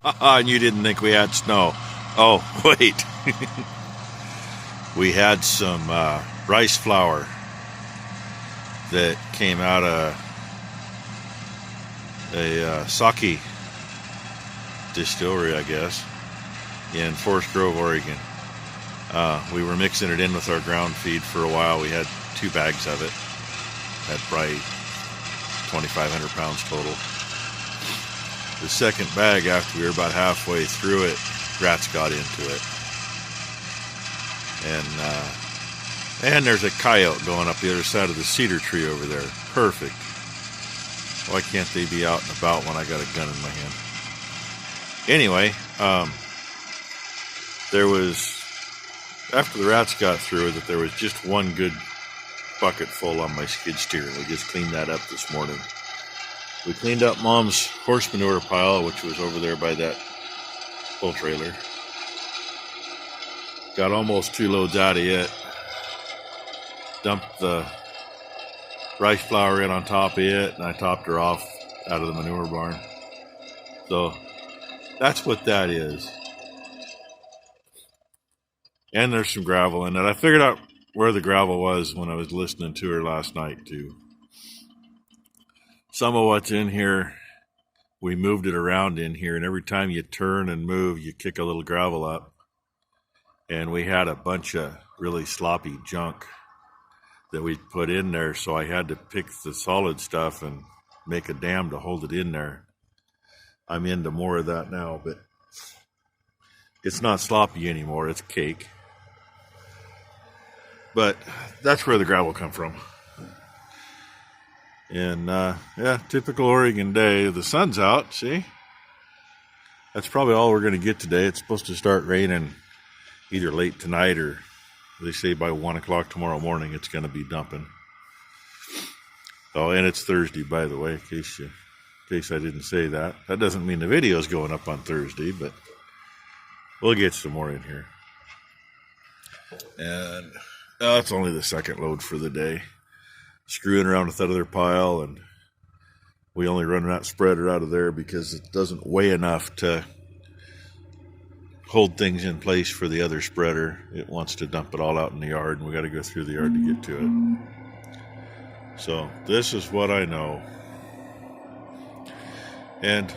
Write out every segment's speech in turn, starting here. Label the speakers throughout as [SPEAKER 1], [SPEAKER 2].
[SPEAKER 1] And you didn't think we had snow. Oh, wait. We had some rice flour that came out of a sake distillery, I guess, in Forest Grove, Oregon. We were mixing it in with our ground feed for a while. We had 2 bags of it. Had probably 2,500 pounds total. The second bag, after we were about halfway through it, rats got into it. And there's a coyote going up the other side of the cedar tree over there. Perfect. Why can't they be out and about when I got a gun in my hand? Anyway, there was, after the rats got through it, there was just one good bucket full on my skid steer. We just cleaned that up this morning. We cleaned up Mom's horse manure pile, which was over there by that pull trailer. Got almost 2 loads out of it. Dumped the rice flour in on top of it, and I topped her off out of the manure barn. So that's what that is. And there's some gravel in it. I figured out where the gravel was when I was listening to her last night too. Some of what's in here, we moved it around in here, and every time you turn and move, you kick a little gravel up. And we had a bunch of really sloppy junk that we put in there, so I had to pick the solid stuff and make a dam to hold it in there. I'm into more of that now, but it's not sloppy anymore, it's cake. But that's where the gravel come from. And yeah, typical Oregon day. The sun's out, see? That's probably all we're going to get today. It's supposed to start raining either late tonight, or they say by 1 o'clock tomorrow morning it's going to be dumping. Oh, and it's Thursday, by the way, in case I didn't say that. That doesn't mean the video's going up on Thursday, but we'll get some more in here. And that's only the second load for the day. Screwing around with that other pile, and we only run that spreader out of there because it doesn't weigh enough to hold things in place for the other spreader. It wants to dump it all out in the yard, and we got to go through the yard to get to it. So this is what I know. And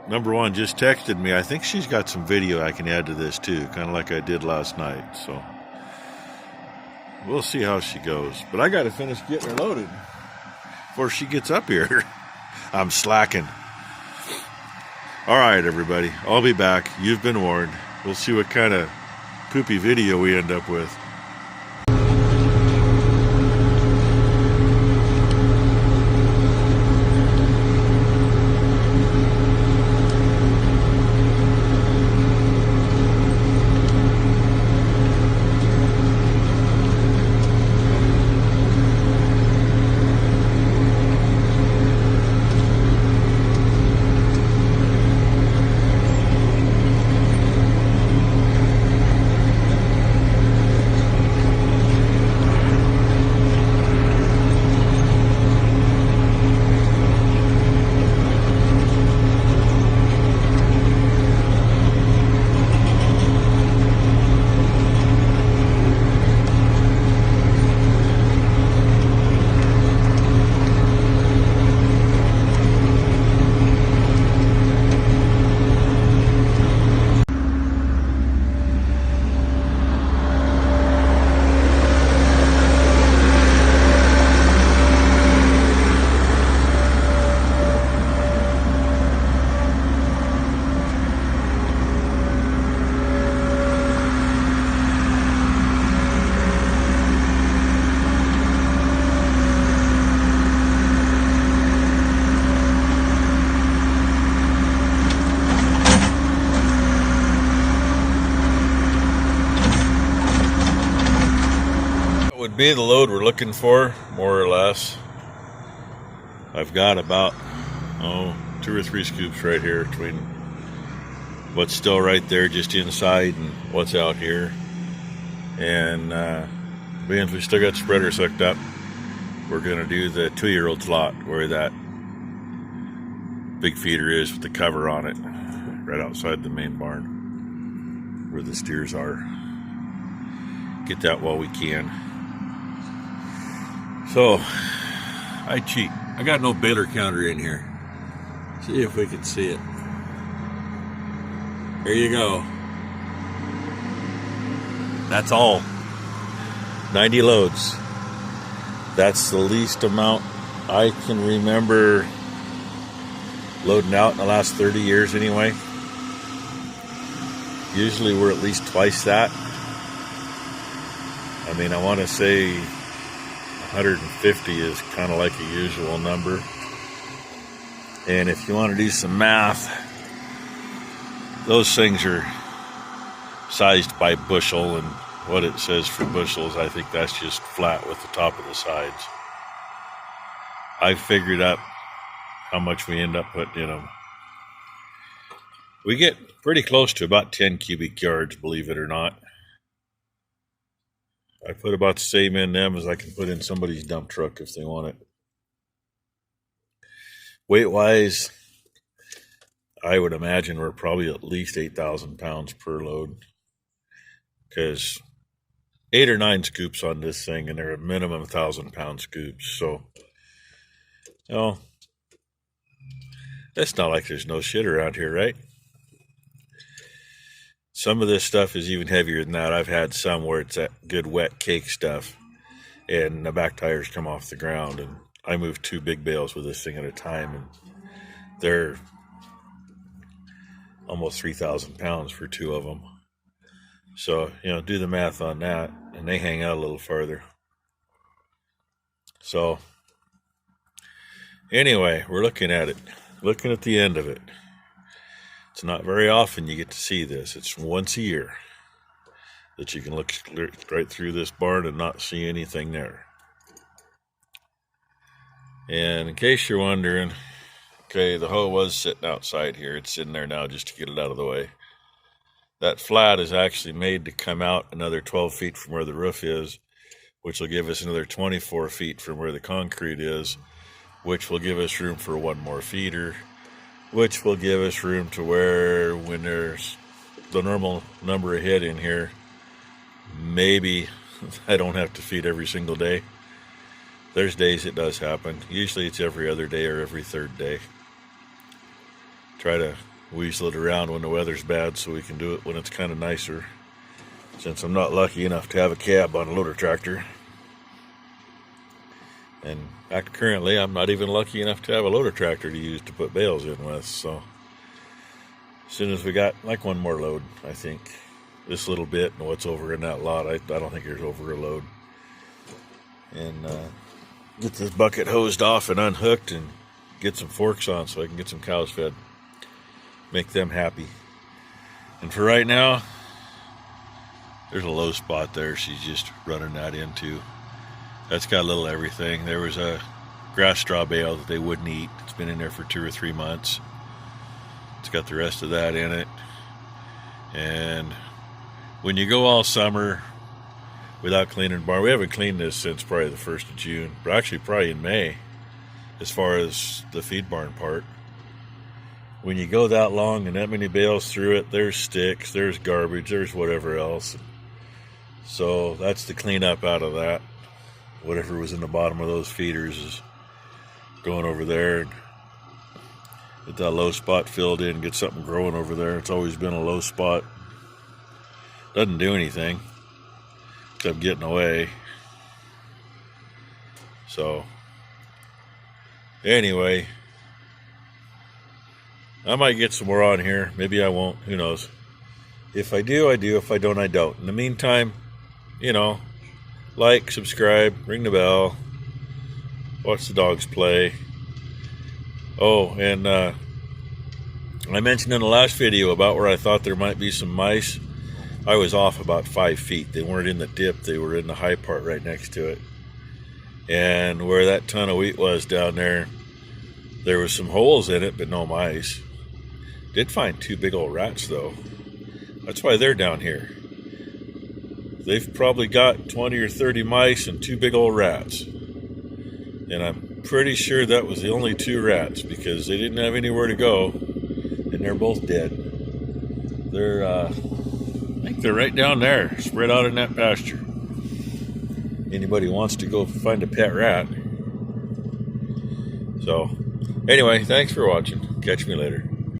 [SPEAKER 1] number one just texted me. I think she's got some video I can add to this too, kind of like I did last night. So we'll see how she goes. But I got to finish getting her loaded before she gets up here. I'm slacking. All right, everybody. I'll be back. You've been warned. We'll see what kind of poopy video we end up with. Would be the load we're looking for, more or less. I've got about 2 or 3 scoops right here between what's still right there just inside and what's out here. And being we still got spreader sucked up, we're gonna do the 2-year-old slot where that big feeder is with the cover on it. right outside the main barn where the steers are. Get that while we can. So, I cheat. I got no baler counter in here. See if we can see it. There you go. That's all. 90 loads. That's the least amount I can remember loading out in the last 30 years anyway. Usually we're at least twice that. I mean, I want to say 150 is kind of like a usual number. And if you want to do some math, those things are sized by bushel, and what it says for bushels, I think that's just flat with the top of the sides. I figured out how much we end up putting in them. We get pretty close to about 10 cubic yards, believe it or not. I put about the same in them as I can put in somebody's dump truck if they want it. Weight-wise, I would imagine we're probably at least 8,000 pounds per load, because 8 or 9 scoops on this thing, and they're a minimum 1,000-pound scoops. So, you know, it's not like there's no shit around here, right? Some of this stuff is even heavier than that. I've had some where it's that good wet cake stuff, and the back tires come off the ground, and I move 2 big bales with this thing at a time, and they're almost 3,000 pounds for 2 of them. So, you know, do the math on that, and they hang out a little farther. So, anyway, we're looking at it, looking at the end of it. It's not very often you get to see this. It's once a year that you can look right through this barn and not see anything there. And in case you're wondering, okay, the hoe was sitting outside here. It's sitting there now just to get it out of the way. That flat is actually made to come out another 12 feet from where the roof is, which will give us another 24 feet from where the concrete is, which will give us room for 1 more feeder, which will give us room to where, when there's the normal number of head in here, maybe I don't have to feed every single day. There's days it does happen. Usually it's every other day or every 3rd day. Try to weasel it around when the weather's bad so we can do it when it's kind of nicer, since I'm not lucky enough to have a cab on a loader tractor. And currently, I'm not even lucky enough to have a loader tractor to use to put bales in with. So, as soon as we got like 1 more load, I think, this little bit and what's over in that lot, I don't think there's over a load. And get this bucket hosed off and unhooked and get some forks on so I can get some cows fed. Make them happy. And for right now, there's a low spot there she's just running that into. That's got a little everything. There was a grass straw bale that they wouldn't eat. It's been in there for 2 or 3 months. It's got the rest of that in it. And when you go all summer without cleaning the barn, we haven't cleaned this since probably the 1st of June, but actually probably in May, as far as the feed barn part. When you go that long and that many bales through it, there's sticks, there's garbage, there's whatever else. So that's the cleanup out of that. Whatever was in the bottom of those feeders is going over there and get that low spot filled in, get something growing over there. It's always been a low spot. Doesn't do anything except getting away. So anyway, I might get some more on here. Maybe I won't. Who knows? If I do, I do. If I don't, I don't. In the meantime, you know, like, subscribe, ring the bell, watch the dogs play. Oh, and I mentioned in the last video about where I thought there might be some mice. I was off about 5 feet. They weren't in the dip. They were in the high part right next to it. And where that ton of wheat was down there, there was some holes in it, but no mice. Did find 2 big old rats, though. That's why they're down here. They've probably got 20 or 30 mice and 2 big old rats. And I'm pretty sure that was the only 2 rats, because they didn't have anywhere to go, and they're both dead. I think they're right down there, spread out in that pasture. Anybody wants to go find a pet rat. So, anyway, thanks for watching. Catch me later.